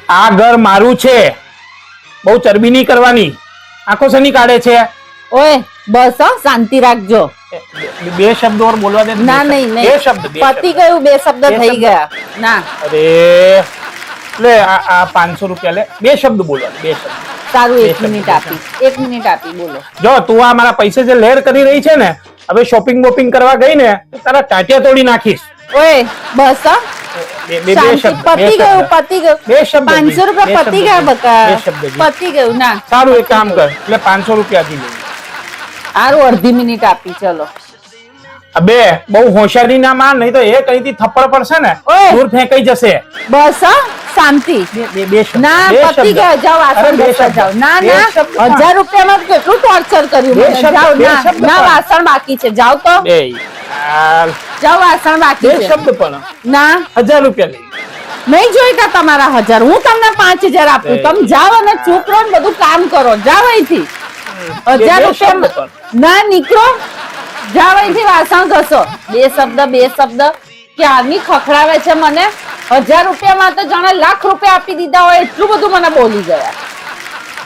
આ ઘર મારું છે, બહુ ચરબી નહીં કરવાની. આંખો શેની કાઢે છે? ઓય બસ હો, શાંતિ રાખજો. બે શબ્દ ઓર બોલવા દે. ના નહીં બે નહીં, શબ્દ પતિ ગયું, બે શબ્દ થઈ ગયા. ના અરે લે આ 500 રૂપિયા લે, બે શબ્દ બોલવા દે, બે શબ્દ. સારું, 1 મિનિટ આપી, 1 મિનિટ આપી, બોલો. જો તું આ મારા પૈસે જે લેર કરી રહી છે ને, હવે શોપિંગ બોપિંગ કરવા ગઈ ને તો તારા ટાટિયા તોડી નાખીશ. ઓય બસ હો, બે શાંતિ. શબ્દ, પતિ ગયું, પતિ ગયું. બે શબ્દ 500 રૂપિયા પતિ ગયા બકા. બે શબ્દ. પતિ ગયું. ના સારું, એક કામ કર, એટલે 500 રૂપિયા દી લે. સારું, અડધી મિનિટ આપી, ચલો. અબે બહુ હોશિયારી ના માર, નહીં તો એ કઈથી થપ્પડ પડશે ને ઓય. દૂર ફેંકાઈ જશે. બસ હો, શાંતિ. બે શબ્દ, ના બે પતિ શબ્દ. ગયા, જાઓ અરે, વાસણ બે ઘસવા શબ્દ. જાઓ. ના બે ના, શબ્દ પણ. 1000 રૂપિયામાં કેટલું ટોર્ચર કર્યું બે મને. શબ્દ, જાઓ. બે ના શબ્દ ના, પણ. વાસણ બાકી છે, જાઓ તો. બે યાર, જાઓ, વાસણ બાકી બે છે. શબ્દ પણ. ના 1000 રૂપિયા લઈ. નહીં જોઈ કા તમારા 1000, હું તમને 5000 આપું. એ. તમે જાઓ અને ચૂપ રહો ને બધું કામ કરો. જાઓ અહીંથી. 1000 બે શબ્દ રૂપિયા પણ. ના નીકળો, જાઓ અહીંથી, વાસણ ઘસો. બે શબ્દ ક્યારની ખખડાવે છે મને. 1000 રૂપિયામાં તો જાણે લાખ રૂપિયા આપી દીધા હોય એટલું બધું મને બોલી ગયા.